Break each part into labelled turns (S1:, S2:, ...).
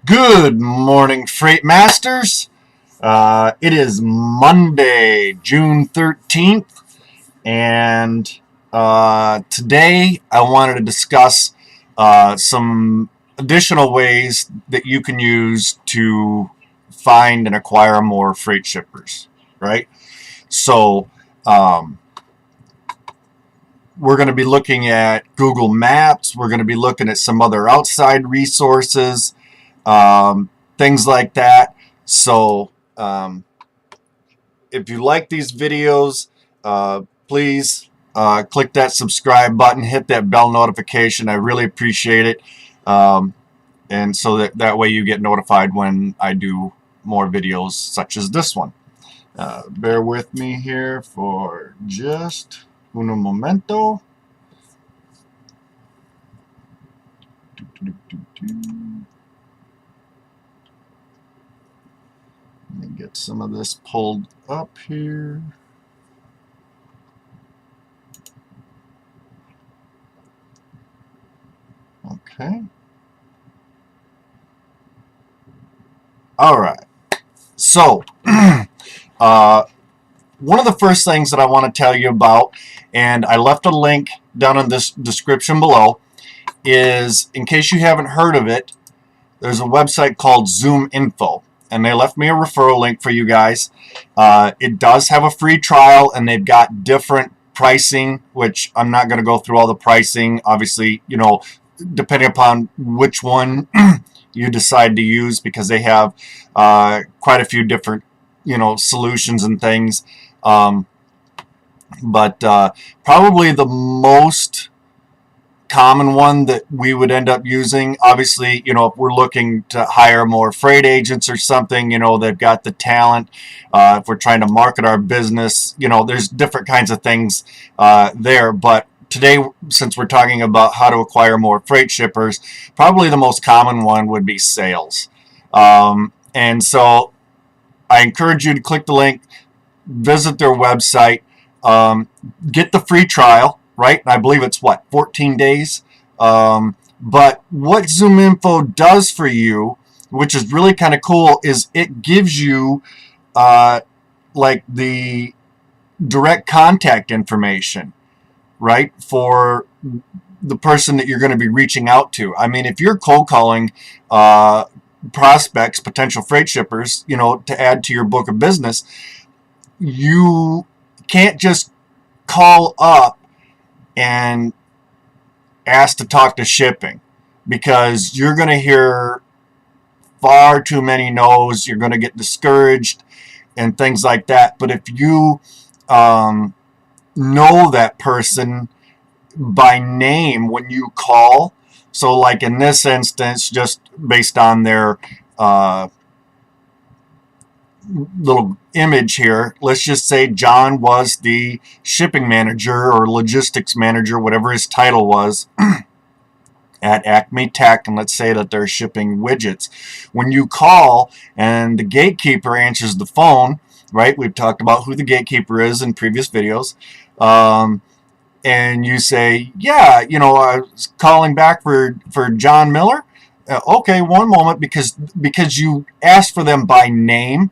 S1: Good morning, Freight Masters. It is Monday, June 13th, and today I wanted to discuss some additional ways that you can use to find and acquire more freight shippers, right? So, we're going to be looking at Google Maps. We're going to be looking at some other outside resources, things like that. So if you like these videos, please click that subscribe button, hit that bell notification. I really appreciate it. And so that way you get notified when I do more videos such as this one. Bear with me here for just uno momento. Let me get some of this pulled up here. Okay. All right. So, one of the first things that I want to tell you about, and I left a link down in this description below, is in case you haven't heard of it, there's a website called ZoomInfo, and they left me a referral link for you guys. It does have a free trial, and they've got different pricing, which I'm not going to go through all the pricing. Obviously, you know, depending upon which one you decide to use, because they have quite a few different, you know, solutions and things. But probably the most common one that we would end up using, obviously, you know, if we're looking to hire more freight agents or something, you know, they've got the talent. If we're trying to market our business, you know, there's different kinds of things there. But today, since we're talking about how to acquire more freight shippers, probably the most common one would be sales. And so I encourage you to click the link, visit their website, get the free trial, right? And I believe it's, 14 days? But what ZoomInfo does for you, which is really kind of cool, is it gives you like the direct contact information, right, for the person that you're going to be reaching out to. I mean, if you're cold calling prospects, potential freight shippers, you know, to add to your book of business, you can't just call up and ask to talk to shipping, because you're going to hear far too many no's. You're going to get discouraged and things like that. But if you know that person by name when you call, so like in this instance, just based on their little image here, let's just say John was the shipping manager or logistics manager, whatever his title was, at Acme Tech, and let's say that they're shipping widgets. When you call and the gatekeeper answers the phone, right? We've talked about who the gatekeeper is in previous videos. And you say, yeah, you know, I was calling back for John Miller. Okay, one moment, because you asked for them by name,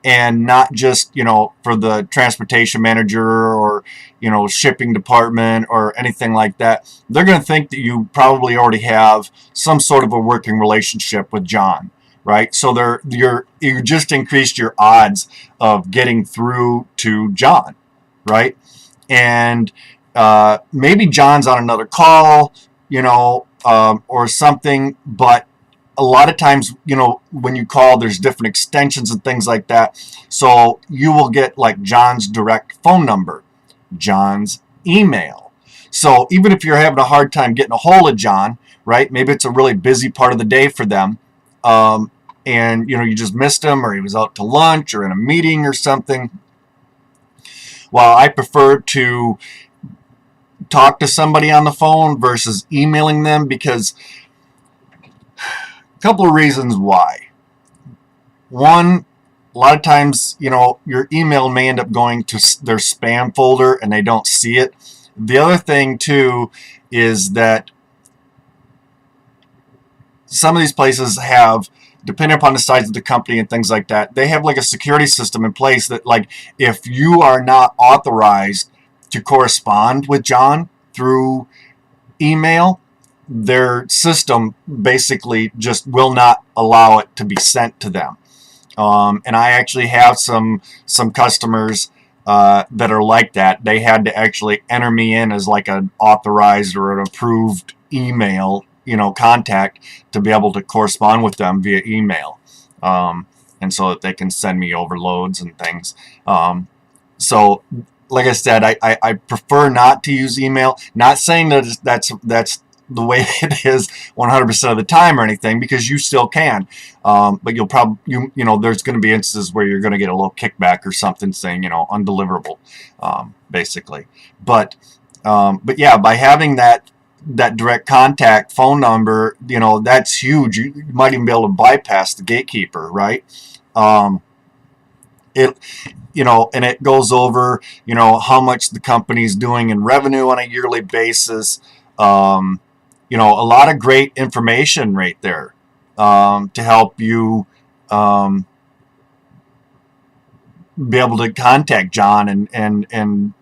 S1: and not just, you know, for the transportation manager or, you know, shipping department or anything like that. They're going to think that you probably already have some sort of a working relationship with John, right? So you just increased your odds of getting through to John, right? And maybe John's on another call, you know, or something, but a lot of times, you know, when you call, there's different extensions and things like that. So you will get like John's direct phone number, John's email. So even if you're having a hard time getting a hold of John, right, maybe it's a really busy part of the day for them, and, you know, you just missed him, or he was out to lunch or in a meeting or something. Well, I prefer to talk to somebody on the phone versus emailing them, because a couple of reasons why. One, a lot of times, you know, your email may end up going to their spam folder and they don't see it. The other thing too is that some of these places have, depending upon the size of the company and things like that, they have like a security system in place that, like, if you are not authorized to correspond with John through email, their system basically just will not allow it to be sent to them. And I actually have some customers that are like that. They had to actually enter me in as like an authorized or an approved email, contact, to be able to correspond with them via email, and so that they can send me overloads and things. So, like I said, I prefer not to use email. Not saying that that's the way it is 100% of the time or anything, because you still can. But you'll probably, there's going to be instances where you're going to get a little kickback or something saying, undeliverable, basically. But yeah, by having that direct contact phone number, that's huge. You might even be able to bypass the gatekeeper, right? It and it goes over, how much the company's doing in revenue on a yearly basis. A lot of great information right there, to help you be able to contact John and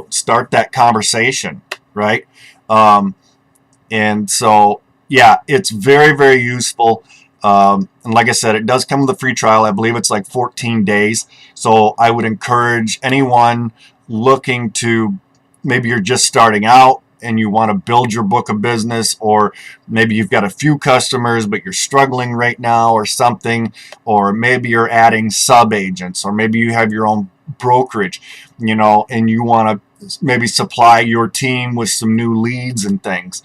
S1: start that conversation, right? And so, yeah, it's very, very useful. And like I said, it does come with a free trial. I believe it's like 14 days. So I would encourage anyone looking to, maybe you're just starting out and you want to build your book of business, or maybe you've got a few customers but you're struggling right now or something, or maybe you're adding sub agents, or maybe you have your own brokerage, and you want to maybe supply your team with some new leads and things.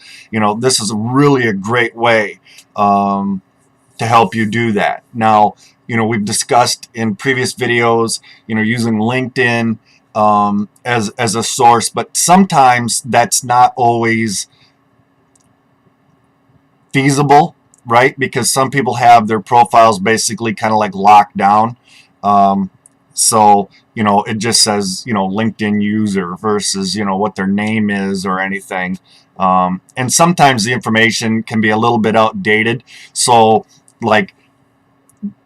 S1: This is really a great way to help you do that. Now, we've discussed in previous videos, using LinkedIn as a source, but sometimes that's not always feasible, right? Because some people have their profiles basically kind of like locked down. So, it just says, LinkedIn user versus, what their name is or anything. And sometimes the information can be a little bit outdated. So, like,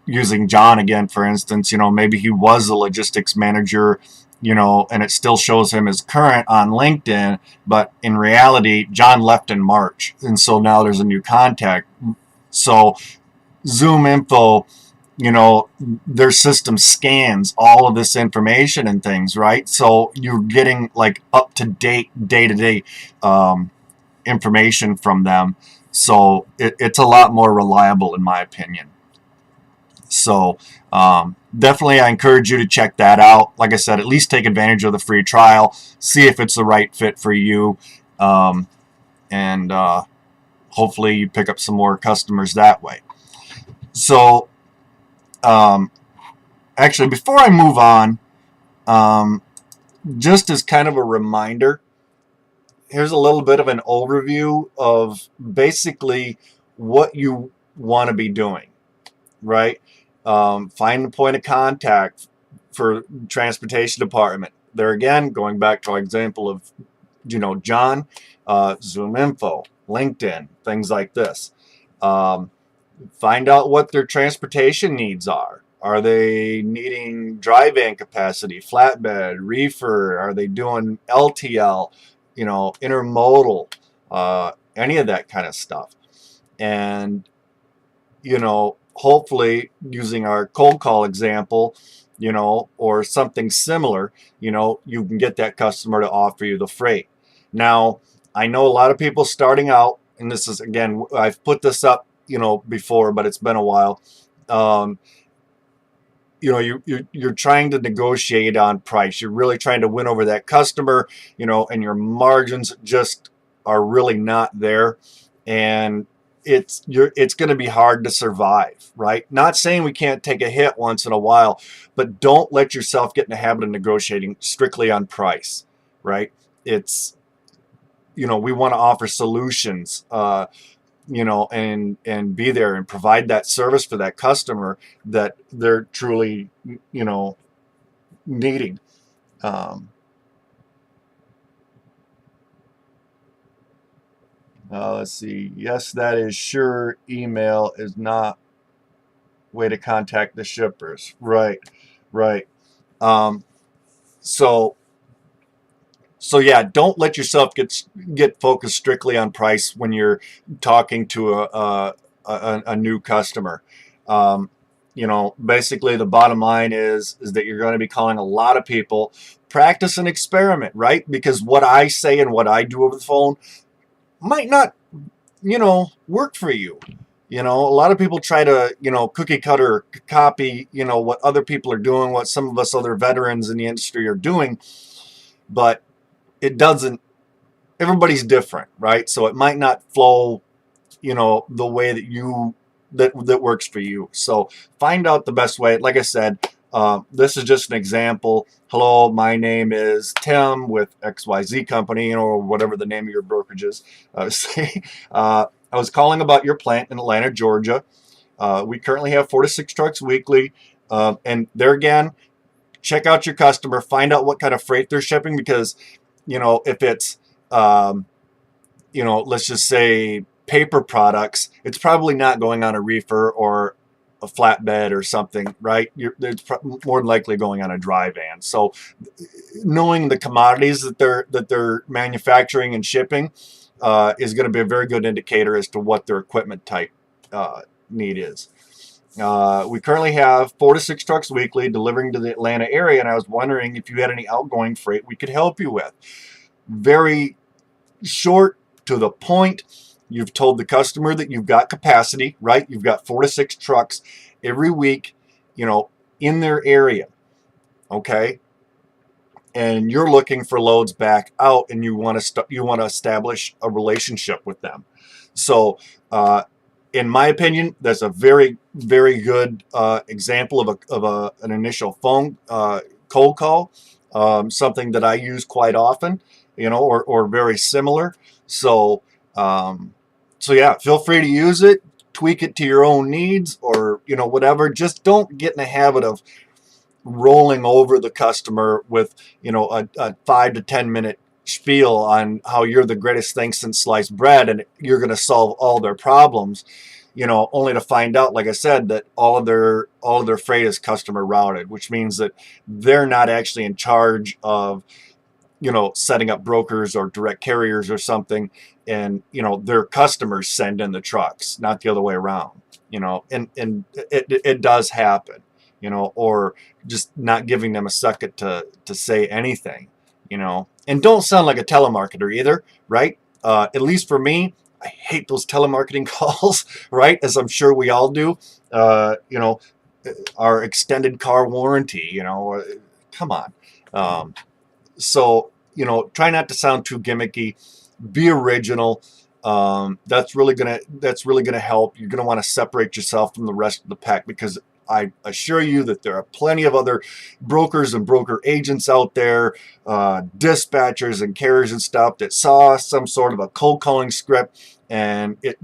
S1: using John again, for instance, maybe he was a logistics manager, and it still shows him as current on LinkedIn, but in reality, John left in March, and so now there's a new contact. So Zoom Info, their system scans all of this information and things, right? So you're getting like up to date, day-to-day information from them. So it's a lot more reliable, in my opinion. So definitely I encourage you to check that out. Like I said, at least take advantage of the free trial, see if it's the right fit for you, and hopefully you pick up some more customers that way. So actually, before I move on, just as kind of a reminder, here's a little bit of an overview of basically what you want to be doing, right? Find the point of contact for transportation department. There again, going back to our example of, John, Zoom Info, LinkedIn, things like this. Find out what their transportation needs are. Are they needing dry van capacity, flatbed, reefer? Are they doing LTL, intermodal, any of that kind of stuff? And hopefully using our cold call example, or something similar, you can get that customer to offer you the freight. Now, I know a lot of people starting out, and this is, again, I've put this up, before, but it's been a while. You're trying to negotiate on price. You're really trying to win over that customer, and your margins just are really not there. And it's going to be hard to survive, right? Not saying we can't take a hit once in a while, but don't let yourself get in the habit of negotiating strictly on price, right? It's, we want to offer solutions, and be there and provide that service for that customer that they're truly, needing. Let's see. Yes, that is sure. Email is not way to contact the shippers. Right, right. Um, so so yeah, don't let yourself get focused strictly on price when you're talking to a new customer. Um, basically the bottom line is that you're going to be calling a lot of people. Practice and experiment, right? Because what I say and what I do over the phone might not, work for you. A lot of people try to, cookie cutter copy, what other people are doing, what some of us other veterans in the industry are doing, but it doesn't. Everybody's different, right? So it might not flow, the way that works for you. So find out the best way. Like I said, this is just an example. Hello, my name is Tim with XYZ Company, or whatever the name of your brokerage is. Say, I was calling about your plant in Atlanta, Georgia. We currently have 4 to 6 trucks weekly. And there again, check out your customer, find out what kind of freight they're shipping, because, if it's, let's just say paper products, it's probably not going on a reefer or a flatbed or something, right? It's more than likely going on a dry van. So knowing the commodities that they're manufacturing and shipping is going to be a very good indicator as to what their equipment type need is. We currently have 4 to 6 trucks weekly delivering to the Atlanta area, and I was wondering if you had any outgoing freight we could help you with. Very short, to the point. You've told the customer that you've got capacity, right? You've got 4 to 6 trucks every week, in their area, okay? And you're looking for loads back out, and you want to establish a relationship with them. So, in my opinion, that's a very, very good example of an initial phone cold call, something that I use quite often, or very similar. So, so yeah, feel free to use it, tweak it to your own needs, or whatever. Just don't get in the habit of rolling over the customer with a 5 to 10 minute spiel on how you're the greatest thing since sliced bread and you're going to solve all their problems, only to find out, like I said, that all of their freight is customer routed, which means that they're not actually in charge of setting up brokers or direct carriers or something, and their customers send in the trucks, not the other way around. And it does happen, or just not giving them a second to say anything, and don't sound like a telemarketer either, right? At least for me, I hate those telemarketing calls, right? As I'm sure we all do. Our extended car warranty, come on. So, try not to sound too gimmicky. Be original. That's really gonna help. You're gonna want to separate yourself from the rest of the pack, because I assure you that there are plenty of other brokers and broker agents out there, dispatchers and carriers and stuff, that saw some sort of a cold calling script, and it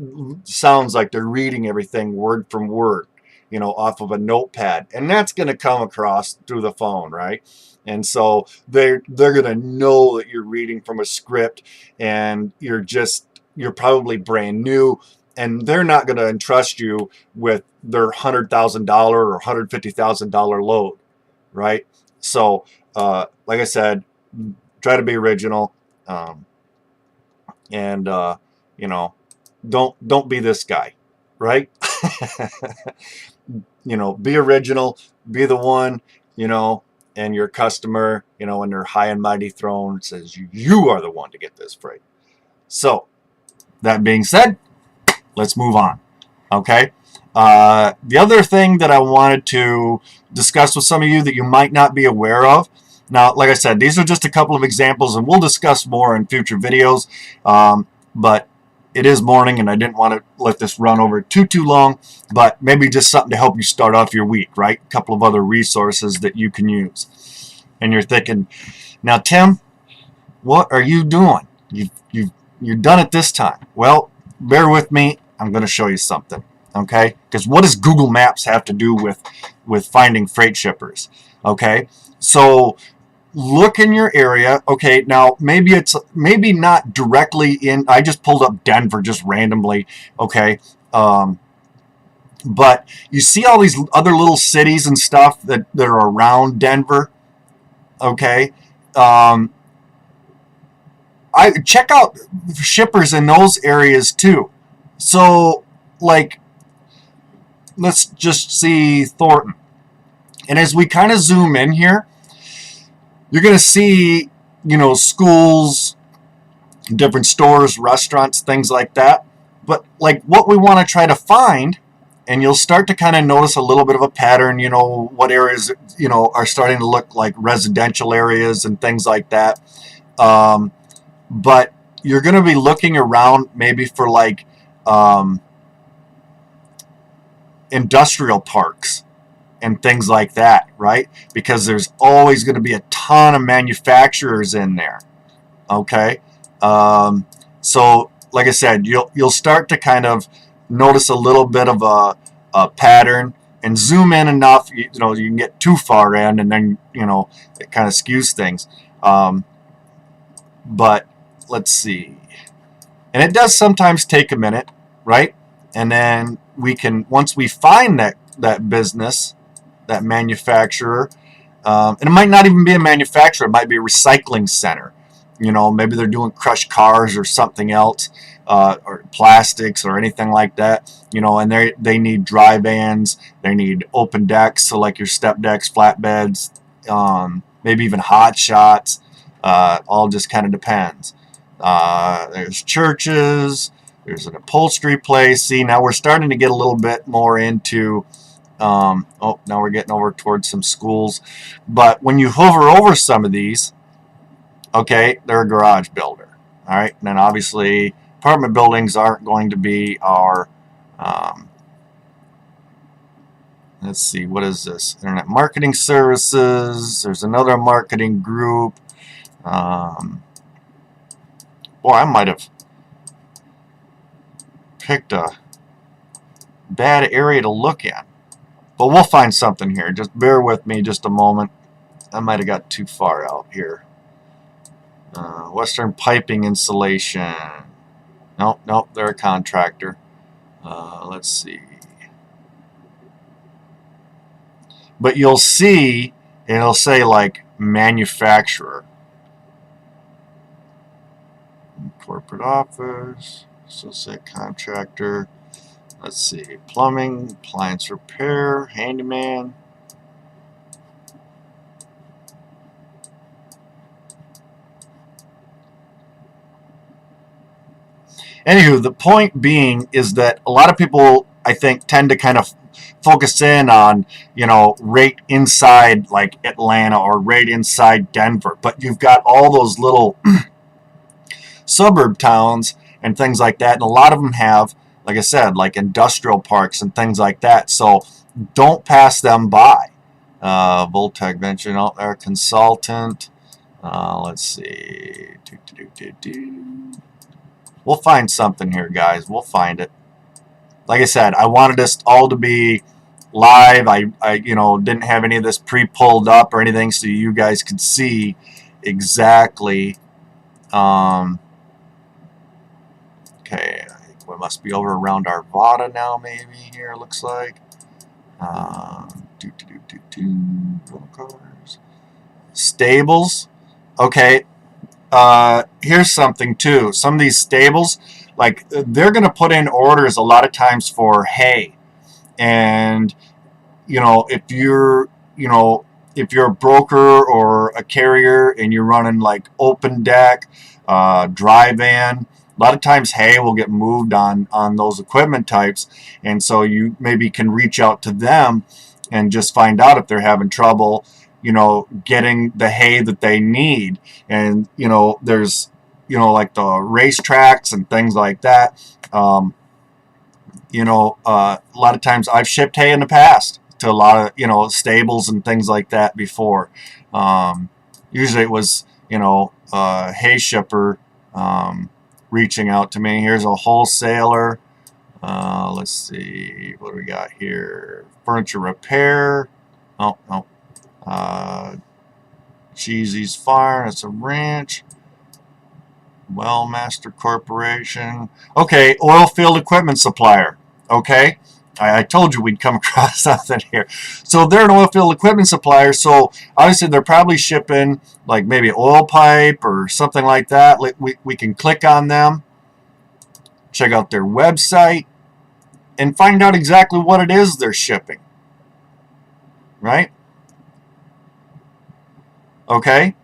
S1: sounds like they're reading everything word from word, off of a notepad, and that's going to come across through the phone, right? And so they're going to know that you're reading from a script, and you're probably brand new, and they're not going to entrust you with their $100,000 or $150,000 load, right? So, like I said, try to be original, and don't be this guy, right? Be original, be the one, and your customer, in their high and mighty throne says you are the one to get this freight. So, that being said, let's move on. Okay. The other thing that I wanted to discuss with some of you that you might not be aware of. Now, like I said, these are just a couple of examples, and we'll discuss more in future videos. But it is morning, and I didn't want to let this run over too long. But maybe just something to help you start off your week, right? A couple of other resources that you can use. And you're thinking, now, Tim, what are you doing? You've done it this time. Well, bear with me. I'm going to show you something, okay? Because what does Google Maps have to do with finding freight shippers, okay? So look in your area. Okay, now maybe not directly in. I just pulled up Denver just randomly. Okay, but you see all these other little cities and stuff that are around Denver. Okay, um, I check out shippers in those areas too. So, like, let's just see Thornton. And as we kind of zoom in here, you're going to see, schools, different stores, restaurants, things like that. But like what we want to try to find, and you'll start to kind of notice a little bit of a pattern, what areas, are starting to look like residential areas and things like that. But you're going to be looking around maybe for like industrial parks and things like that, right? Because there's always going to be a ton of manufacturers in there. Okay, so like I said, you'll start to kind of notice a little bit of a pattern, and zoom in enough, you can get too far in, and then it kind of skews things. But let's see, and it does sometimes take a minute, right? And then once we find that business, that manufacturer, and it might not even be a manufacturer, it might be a recycling center. Maybe they're doing crushed cars or something else, or plastics or anything like that. And they need dry vans, they need open decks, so like your step decks, flatbeds, maybe even hot shots. All just kind of depends. There's churches, there's an upholstery place. See, now we're starting to get a little bit more into now we're getting over towards some schools. But when you hover over some of these, okay, they're a garage builder. All right, and then obviously apartment buildings aren't going to be our, let's see, what is this? Internet marketing services. There's another marketing group. Boy, I might have picked a bad area to look at. But we'll find something here. Just bear with me just a moment. I might have got too far out here. Western Piping Insulation. Nope, they're a contractor. Let's see. But you'll see, it'll say like manufacturer. Corporate office. So say contractor. Let's see. Plumbing, appliance repair, handyman. Anywho, the point being is that a lot of people, I think, tend to kind of focus in on, right inside like Atlanta or right inside Denver. But you've got all those little suburb towns and things like that. And a lot of them have, like I said, like industrial parks and things like that. So don't pass them by. Voltec Venture out there, consultant. Let's see. We'll find something here, guys. We'll find it. Like I said, I wanted this all to be live. I didn't have any of this pre-pulled up or anything, so you guys could see exactly. Okay, I think we must be over around Arvada now, maybe here. Looks like. Stables. Okay. Here's something too. Some of these stables, like they're going to put in orders a lot of times for hay, and if you're a broker or a carrier and you're running like open deck, dry van, a lot of times hay will get moved on those equipment types, and so you maybe can reach out to them and just find out if they're having trouble getting the hay that they need. And there's like the racetracks and things like that. A lot of times I've shipped hay in the past to a lot of stables and things like that before. Usually it was a hay shipper reaching out to me. Here's a wholesaler. Let's see, what do we got here? Furniture repair. Oh, Cheesy's Farm, it's a ranch. Wellmaster Corporation. Okay, oil field equipment supplier. Okay, I told you we'd come across something here. So they're an oil field equipment supplier. So obviously they're probably shipping like maybe oil pipe or something like that. We can click on them, check out their website, and find out exactly what it is they're shipping. Right? Okay.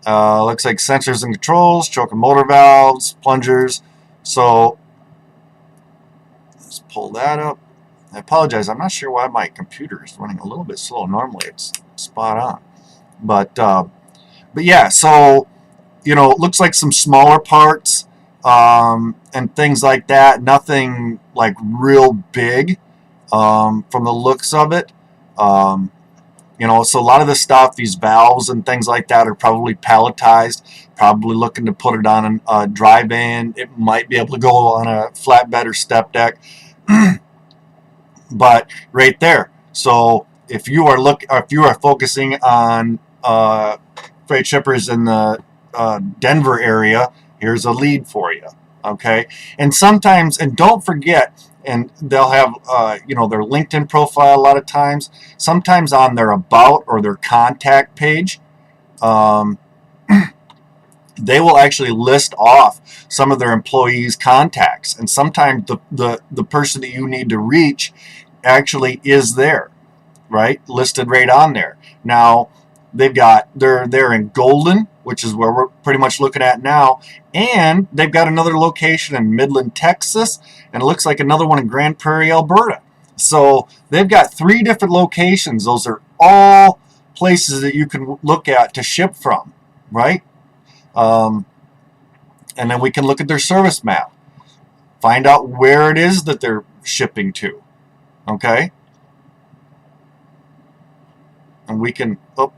S1: Looks like sensors and controls, choke and motor valves, plungers. So let's pull that up. I apologize. I'm not sure why my computer is running a little bit slow. Normally it's spot on. But yeah, so it looks like some smaller parts and things like that. Nothing like real big from the looks of it. So a lot of the stuff, these valves and things like that, are probably palletized, probably looking to put it on a drive-in. It might be able to go on a flatbed or step deck. But right there. So if you are focusing on freight shippers in the Denver area, here's a lead for you. Okay, and sometimes, and don't forget, and they'll have their LinkedIn profile a lot of times. Sometimes on their about or their contact page, they will actually list off some of their employees' contacts, and sometimes the person that you need to reach actually is there, right, listed right on there. Now they're in Golden, which is where we're pretty much looking at now, and they've got another location in Midland, Texas, and it looks like another one in Grand Prairie, Alberta. So they've got 3 different locations. Those are all places that you can look at to ship from, right? And then we can look at their service map, find out where it is that they're shipping to. Okay, and we can, I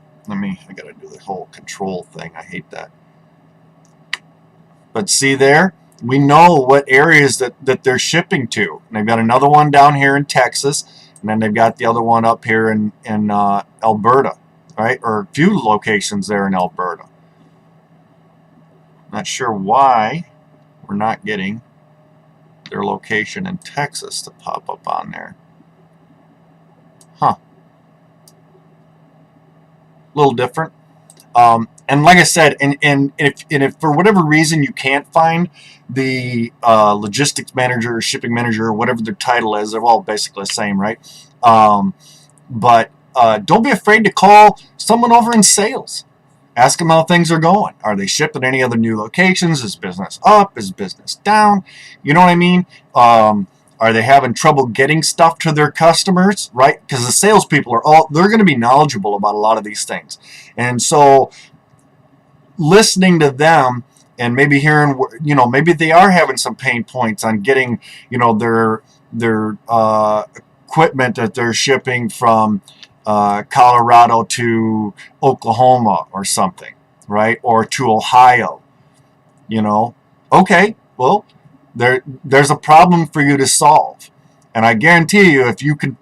S1: gotta do the whole control thing. I hate that. But see there, we know what areas that they're shipping to. And they've got another one down here in Texas, and then they've got the other one up here in Alberta, right? Or a few locations there in Alberta. Not sure why we're not getting their location in Texas to pop up on there. Huh. A little different. And like I said, and if for whatever reason you can't find the logistics manager or shipping manager or whatever their title is, they're all basically the same, right? But don't be afraid to call someone over in sales. Ask them how things are going. Are they shipping any other new locations? Is business up? Is business down? You know what I mean? Are they having trouble getting stuff to their customers, right? Because the salespeople they're going to be knowledgeable about a lot of these things. And so listening to them and maybe hearing, maybe they are having some pain points on getting, their equipment that they're shipping from Colorado to Oklahoma or something, right? Or to Ohio, Okay, well, there's a problem for you to solve. And I guarantee you, if you can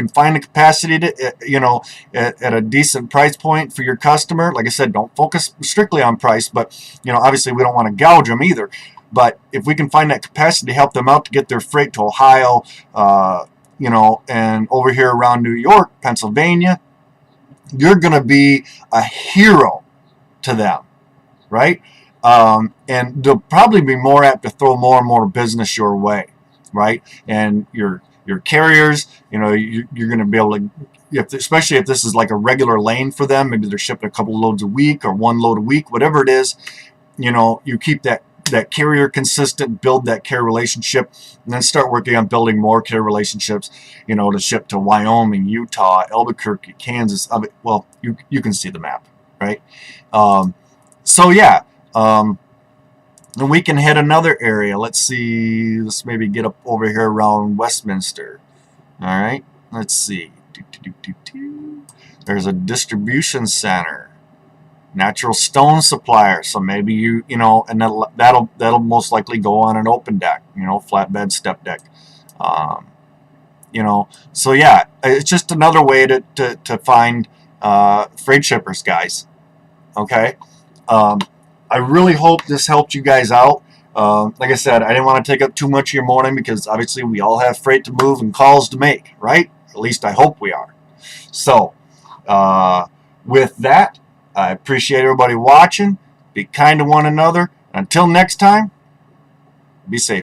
S1: find the capacity to, at a decent price point for your customer, like I said, don't focus strictly on price, but obviously we don't want to gouge them either. But if we can find that capacity to help them out to get their freight to Ohio, and over here around New York, Pennsylvania, you're going to be a hero to them, right? And they'll probably be more apt to throw more and more business your way, right? And your carriers, you're going to be able to, especially if this is like a regular lane for them, maybe they're shipping a couple loads a week or 1 load a week, whatever it is, you keep that carrier consistent, build that carrier relationship, and then start working on building more carrier relationships, to ship to Wyoming, Utah, Albuquerque, Kansas. Well, you can see the map, right? So yeah. And we can hit another area. Let's see. Let's maybe get up over here around Westminster. All right. Let's see. There's a distribution center, natural stone supplier. So maybe and that'll most likely go on an open deck. Flatbed, step deck. So yeah, it's just another way to find freight shippers, guys. Okay. I really hope this helped you guys out. Like I said, I didn't want to take up too much of your morning because obviously we all have freight to move and calls to make, right? At least I hope we are. So, with that, I appreciate everybody watching. Be kind to one another. Until next time, be safe.